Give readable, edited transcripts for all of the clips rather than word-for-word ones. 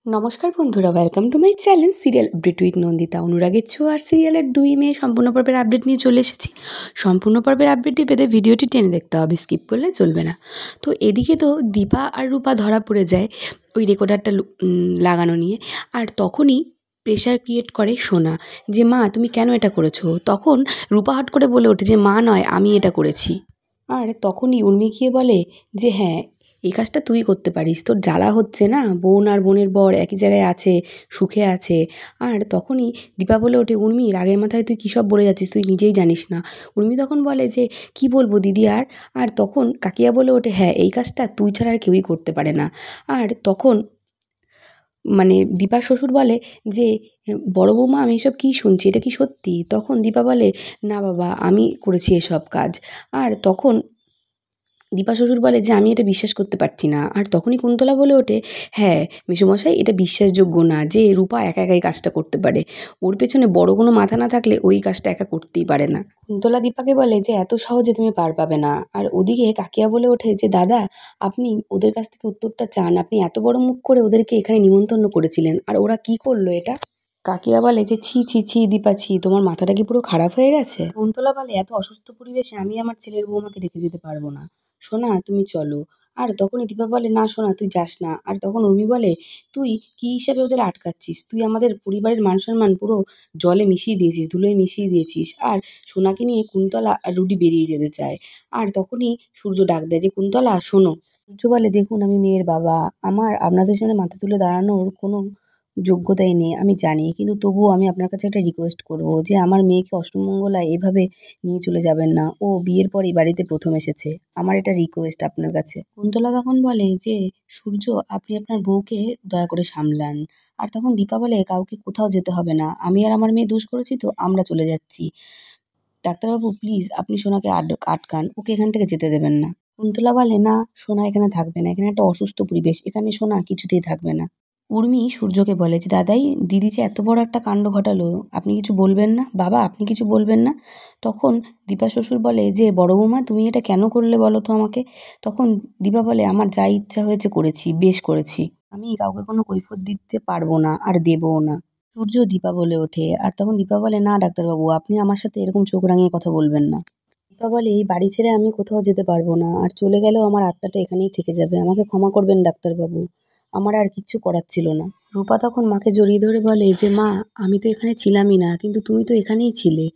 নমস্কার বন্ধুরা, welcome to my channel serial update with Nandita. অনুরাগের ছোঁয়া আর সিরিয়ালের 2 মে সম্পূর্ণ পর্বের আপডেট নিয়ে চলে এসেছি। সম্পূর্ণ পর্বের আপডেটটি পেতে ভিডিওটি টেনে দেখতে হবে, স্কিপ করলে চলবে না। তো এদিকে তো দীপা আর রূপা ধরা পড়ে যায় ওই রেকর্ডারটা লাগানো নিয়ে। আর তখনই প্রেশার ক্রিয়েট করে সোনা, যে মা তুমি কেন এটা করেছো। তখন রূপা হট করে বলে ওঠে যে মা নয়, আমি এটা করেছি। আর তখনই উর্মি গিয়ে বলে যে হ্যাঁ, এই কাজটা তুই করতে পারিস, তোর জ্বালা হচ্ছে না, বোন আর বোনের বর একই জায়গায় আছে, সুখে আছে। আর তখনই দীপা বলে ওঠে উর্মি, রাগের মাথায় তুই কী সব বলে যাচ্ছিস, তুই নিজেই জানিস না। উর্মি তখন বলে যে কি বলবো দিদি। আর তখন কাকিয়া বলে ওঠে হ্যাঁ, এই কাজটা তুই ছাড়া আর কেউই করতে পারে না। আর তখন দীপার শ্বশুর বলে যে বড় বৌমা, আমি এসব কী শুনছি, এটা কি সত্যি? তখন দীপা বলে না বাবা, আমি করেছি এসব কাজ। আর তখন দীপা শ্বশুর বলে যে আমি এটা বিশ্বাস করতে পারছি না। আর তখনই কুন্তলা বলে ওঠে হ্যাঁ মেসোমশাই, এটা বিশ্বাসযোগ্য না যে রূপা একা একাই কাজটা করতে পারে। ওর পেছনে বড় কোনো মাথা না থাকলে ওই কাজটা একা করতেই পারে না। কুন্তলা দীপাকে বলে যে এত সহজে তুমি পার পাবে না। আর ওদিকে কাকিয়া বলে ওঠে যে দাদা, আপনি ওদের কাছ থেকে উত্তরটা চান, আপনি এত বড় মুখ করে ওদেরকে এখানে নিমন্ত্রণ করেছিলেন, আর ওরা কি করলো এটা? কাকিয়া বলে যে ছি ছি ছি দীপা ছি, তোমার মাথাটা কি পুরো খারাপ হয়ে গেছে? কুন্তলা বলে এত অসুস্থ পরিবেশে আমি আমার ছেলের বৌমাকে রেখে যেতে পারবো না, সোনা তুমি চলো। আর তখনই দীপা বলে না সোনা, তুই যাস না। আর তখন উর্মি বলে তুই কী হিসাবে ওদের আটকাচ্ছিস? তুই আমাদের পরিবারের মান সম্মান পুরো জলে মিশিয়ে দিয়েছিস, ধুলোয় মিশিয়ে দিয়েছিস। আর সোনাকে নিয়ে কুন্তলা আর রুডি বেরিয়ে যেতে চায়। আর তখনই সূর্য ডাক দেয় যে কুন্তলা শোনো। সূর্য বলে দেখুন, আমি মেয়ের বাবা, আমার আপনাদের সামনে মাথা তুলে দাঁড়ানোর কোনো যোগ্যতাই নেই আমি জানি, কিন্তু তবুও আমি আপনার কাছে একটা রিকোয়েস্ট করব যে আমার মেয়েকে অষ্টমঙ্গলায় এভাবে নিয়ে চলে যাবেন না। ও বিয়ের পর এই বাড়িতে প্রথম এসেছে, আমার এটা রিকোয়েস্ট আপনার কাছে। কুন্তলা তখন বলে যে সূর্য, আপনি আপনার বউকে দয়া করে সামলান। আর তখন দীপা বলে কাউকে কোথাও যেতে হবে না, আমি আর আমার মেয়ে দোষ করেছি তো আমরা চলে যাচ্ছি। ডাক্তারবাবু প্লিজ আপনি সোনাকে আটকান, ওকে এখান থেকে যেতে দেবেন না। কুন্তলা বলে না, সোনা এখানে থাকবে না, এখানে একটা অসুস্থ পরিবেশ, এখানে সোনা কিছুতেই থাকবে না। উর্মি সূর্যকে বলে যে দাদাই, দিদি যে এত বড় একটা কাণ্ড ঘটালো, আপনি কিছু বলবেন না? বাবা আপনি কিছু বলবেন না? তখন দীপা শ্বশুর বলে যে বড় বৌমা, তুমি এটা কেন করলে বলো তো আমাকে? তখন দীপা বলে আমার যা ইচ্ছা হয়েছে করেছি, বেশ করেছি, আমি কাউকে কোনো কৈফিয়ত দিতে পারবো না আর দেবও না। সূর্য দীপা বলে ওঠে। আর তখন দীপা বলে না ডাক্তারবাবু, আপনি আমার সাথে এরকম চোখ রাঙিয়ে কথা বলবেন না। দীপা বলে এই বাড়ি ছেড়ে আমি কোথাও যেতে পারবো না, আর চলে গেলেও আমার আত্মাটা এখানেই থেকে যাবে, আমাকে ক্ষমা করবেন ডাক্তারবাবু, আমার আর কিচ্ছু করার ছিল না। রূপা তখন মাকে জড়িয়ে ধরে বলে যে মা, আমি তো এখানে ছিলামই না, কিন্তু তুমি তো এখানেই ছিলে,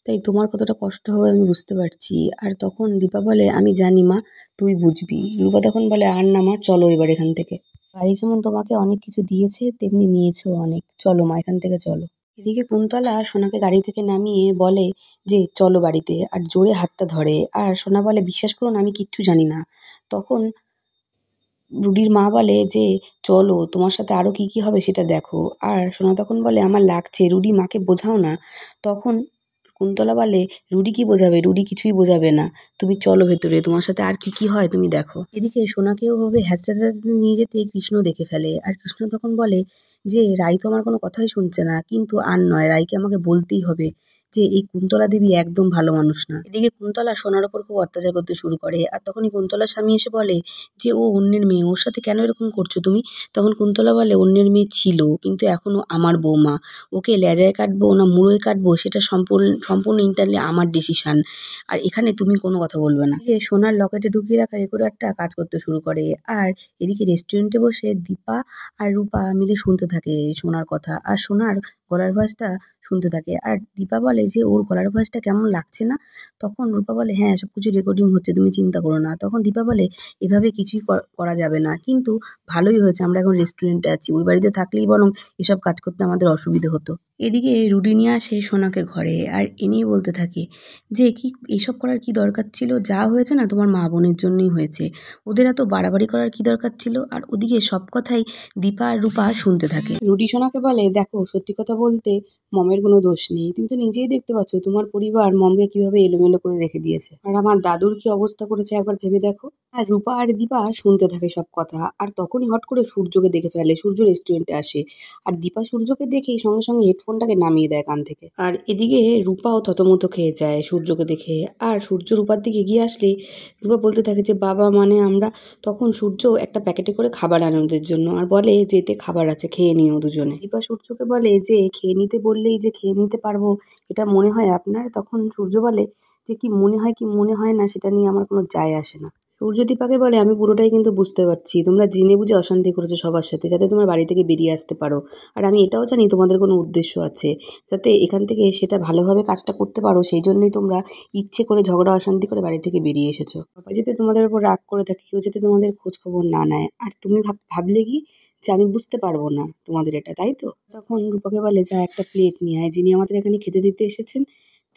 তাই তোমার কতটা কষ্ট হবে আমি বুঝতে পারছি। আর তখন দীপা বলে আমি জানি মা, তুই বুঝবি। রূপা তখন বলে আর না মা, চলো এবার এখান থেকে। বাড়ি যেমন তোমাকে অনেক কিছু দিয়েছে, তেমনি নিয়েছো অনেক, চলো মা এখান থেকে চলো। এদিকে কুন্তলা সোনাকে গাড়ি থেকে নামিয়ে বলে যে চলো বাড়িতে, আর জোরে হাতটা ধরে। আর সোনা বলে বিশ্বাস করুন আমি কিচ্ছু জানি না। তখন রুডির মা বলে যে চলো, তোমার সাথে আরও কী কী হবে সেটা দেখো। আর সোনা তখন বলে আমার লাগছে, রুডি মাকে বোঝাও না। তখন কুন্তলা বলে রুডি কি বোঝাবে, রুডি কিছুই বোঝাবে না, তুমি চলো ভেতরে, তোমার সাথে আর কি কি হয় তুমি দেখো। এদিকে সোনাকেও ভাবে হ্যাচড়া হ্যাচড়া নিয়ে যেতে কৃষ্ণ দেখে ফেলে। আর কৃষ্ণ তখন বলে যে রাই তো আমার কোনো কথাই শুনছে না, কিন্তু আর নয়, রাইকে আমাকে বলতেই হবে যে এই কুন্তলা দেবী একদম ভালো মানুষ না। এদিকে কুন্তলা সোনার ওপর খুব অত্যাচার করতে শুরু করে। আর তখনই কুন্তলার স্বামী এসে বলে যে ও অন্যের মেয়ে, ওর সাথে কেন এরকম করছো তুমি? তখন কুন্তলা বলে অন্যের মেয়ে ছিল, কিন্তু এখনও আমার বৌমা, ওকে লেজায় কাটবো না মুড়োয় কাটবো সেটা সম্পূর্ণ ইন্টারলি আমার ডিসিশান, আর এখানে তুমি কোনো কথা বলবে না। এদিকে সোনার লকেটে ঢুকিয়ে রাখা রেকর্ডারটা কাজ করতে শুরু করে। আর এদিকে রেস্টুরেন্টে বসে দীপা আর রূপা মিলে শুনতে থাকে সোনার কথা, আর সোনার গলার ভয়েসটা শুনতে থাকে। আর দীপা বলে যে ওর গলার ভয়েসটা কেমন লাগছে না? তখন রূপা বলে হ্যাঁ, সব কিছু রেকর্ডিং হচ্ছে, তুমি চিন্তা করো না। তখন দীপা বলে এভাবে কিছুই করা যাবে না, কিন্তু ভালোই হয়েছে আমরা এখন রেস্টুরেন্টে আছি, ওই বাড়িতে থাকলেই বরং এসব কাজ করতে আমাদের অসুবিধে হতো। এদিকে রুডি নিয়ে আসে সোনাকে ঘরে, আর এ নিয়ে বলতে থাকে যে কি এসব করার কি দরকার ছিল, যা হয়েছে না তোমার মা বোনের জন্যই হয়েছে, ওদের এত বাড়াবাড়ি করার কি দরকার ছিল। আর ওদিকে সব কথাই দীপা আর রূপা শুনতে থাকে। রুডি সোনাকে বলে দেখো, সত্যি কথা বলতে মমের কোনো দোষ নেই, তুমি তো নিজেই দেখতে পাচ্ছ তোমার পরিবার মমকে কিভাবে এলোমেলো করে রেখে দিয়েছে, আর আমার দাদুর কি অবস্থা করেছে একবার ভেবে দেখো। আর রূপা আর দীপা শুনতে থাকে সব কথা। আর তখনই হট করে সূর্যকে দেখে ফেলে। সূর্য রেস্টুরেন্টে আসে। আর দীপা সূর্যকে দেখেই সঙ্গে সঙ্গে হেডফোনটাকে নামিয়ে দেয় কান থেকে। আর এদিকে রূপাও থতমত খেয়ে যায় সূর্যকে দেখে। আর সূর্য রূপার দিকে এগিয়ে আসলেই রূপা বলতে থাকে যে বাবা মানে আমরা। তখন সূর্য একটা প্যাকেটে করে খাবার আনে ওদের জন্য আর বলে যে এতে খাবার আছে, খেয়ে নিও দুজনে। দীপা সূর্যকে বলে যে খেয়ে নিতে বললেই যে খেয়ে নিতে পারবো এটা মনে হয় আপনার? তখন সূর্য বলে যে কি মনে হয় কি মনে হয় না সেটা নিয়ে আমার কোনো যায় আসে না। সূর্য দীপাকে বলে আমি পুরোটাই কিন্তু বুঝতে পারছি তোমরা জেনে বুঝে অশান্তি করেছো সবার সাথে যাতে তোমার বাড়ি থেকে বেরিয়ে আসতে পারো। আর আমি এটাও জানি তোমাদের কোনো উদ্দেশ্য আছে যাতে এখান থেকে সেটা ভালোভাবে কাজটা করতে পারো, সেই জন্যই তোমরা ইচ্ছে করে ঝগড়া অশান্তি করে বাড়ি থেকে বেরিয়ে এসেছো। সবাই যাতে তোমাদের উপর রাগ করে থাকে, কেউ যাতে তোমাদের খোঁজ খবর না নেয়। আর তুমি ভাবলে কি যে আমি বুঝতে পারবো না তোমাদের এটা, তাই তো? তখন রূপাকে বলে যা একটা প্লেট নিয়ে আয়, যিনি আমাদের এখানে খেতে দিতে এসেছেন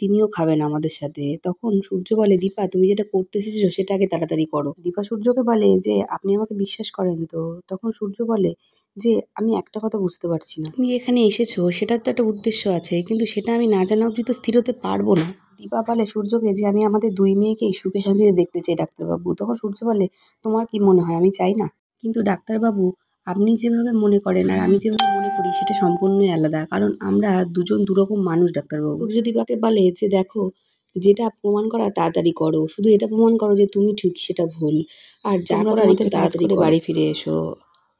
তিনিও খাবেন আমাদের সাথে। তখন সূর্য বলে দীপা তুমি যেটা করতে এসেছো সেটা আগে তাড়াতাড়ি করো। দীপা সূর্যকে বলে যে আপনি আমাকে বিশ্বাস করেন তো? তখন সূর্য বলে যে আমি একটা কথা বুঝতে পারছি না, তুমি এখানে এসেছো সেটার তো একটা উদ্দেশ্য আছে, কিন্তু সেটা আমি না জানা অবধি তো স্থির হতে পারবো না। দীপা বলে সূর্যকে যে আমি আমাদের দুই মেয়েকেই সুখে শান্তিতে দেখতে চাই ডাক্তারবাবু। তখন সূর্য বলে তোমার কি মনে হয় আমি চাই না? কিন্তু ডাক্তারবাবু আপনি যেভাবে মনে করেন আর আমি যেভাবে মনে করি সেটা সম্পূর্ণই আলাদা, কারণ আমরা দুজন দুরকম মানুষ ডাক্তারবাবু। সূর্য দীপাকে বলে যে দেখো যেটা প্রমাণ করার তাড়াতাড়ি করো, শুধু এটা প্রমাণ করো যে তুমি ঠিক সেটা ভুল। আর যা করার একটু তাড়াতাড়ি বাড়ি ফিরে এসো,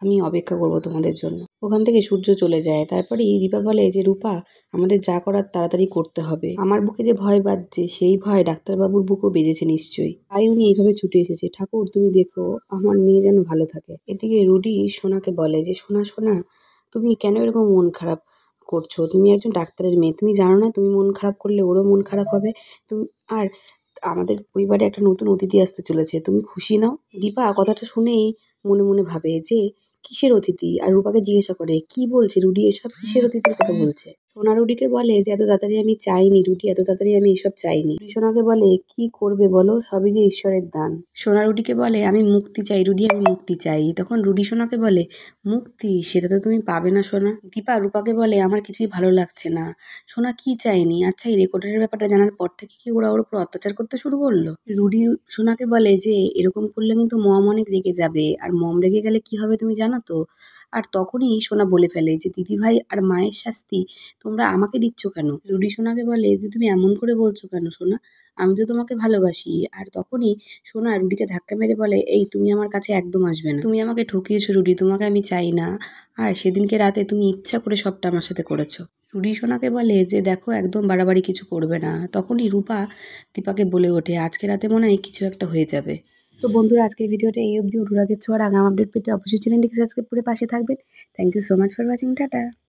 আমি অপেক্ষা করবো তোমাদের জন্য। ওখান থেকে সূর্য চলে যায়। তারপরেই দীপা বলে যে রূপা আমাদের যা করার তাড়াতাড়ি করতে হবে। আমার বুকে যে ভয় বাজছে সেই ভয় ডাক্তারবাবুর বুকও বেজেছে নিশ্চয়ই, তাই উনি এইভাবে ছুটে এসেছে। ঠাকুর তুমি দেখো আমার মেয়ে যেন ভালো থাকে। এদিকে রুডি সোনাকে বলে যে সোনা সোনা তুমি কেন এরকম মন খারাপ করছো? তুমি একজন ডাক্তারের মেয়ে, তুমি জানো না তুমি মন খারাপ করলে ওরও মন খারাপ হবে? তুমি আর আমাদের পরিবারে একটা নতুন অতিথি আসতে চলেছে, তুমি খুশি নাও। দীপা কথাটা শুনেই মনে মনে ভাবে যে কিসের অতিথি, আর রূপাকে জিজ্ঞাসা করে কি বলছে রুডি, এসব কিসের অতিথির কথা বলছে? সোনা রুডিকে বলে যে এত তাড়াতাড়ি আমি চাইনি রুডি, এত তাড়াতাড়ি আমি এসব চাইনি। রুডি সোনাকে বলে কি করবে বলো, সবই যে ঈশ্বরের দান। সোনা রুডিকে বলে আমি মুক্তি চাই রুডি, আমি মুক্তি চাই। তখন রুডি সোনাকে বলে মুক্তি সেটা তো তুমি পাবে না সোনা। দীপা রূপাকে বলে আমার কিছুই ভালো লাগছে না। সোনা কি চাইনি? আচ্ছা এই রেকর্ডের ব্যাপারটা জানার পর থেকে কি ওরা ওর উপর অত্যাচার করতে শুরু করলো? রুডি সোনাকে বলে যে এরকম করলে কিন্তু মম অনেক রেগে যাবে, আর মম রেগে গেলে কি হবে তুমি জানো তো? আর তখনই সোনা বলে ফেলে যে দিদিভাই আর মায়ের শাস্তি তোমরা আমাকে দিচ্ছ কেন? রুডি সোনাকে বলে যে তুমি এমন করে বলছো কেন সোনা, আমি তো তোমাকে ভালোবাসি। আর তখনই সোনা রুডিকে ধাক্কা মেরে বলে এই তুমি আমার কাছে একদম আসবে না, তুমি আমাকে ঠকিয়েছো রুডি, তোমাকে আমি চাই না। আর সেদিনকে রাতে তুমি ইচ্ছা করে সবটা আমার সাথে করেছো। রুডি সোনাকে বলে যে দেখো একদম বাড়াবাড়ি কিছু করবে না। তখনই রূপা দীপাকে বলে ওঠে আজকে রাতে মনে হয় কিছু একটা হয়ে যাবে। তো বন্ধুরা আজকের ভিডিওটা এই অবধি। অনুরাগের ছোঁয়ার আগাম আপডেট পেতে অবশ্যই চ্যানেলটিকে সাবস্ক্রাইব করে পাশে থাকবেন। Thank you so much for watching, tata.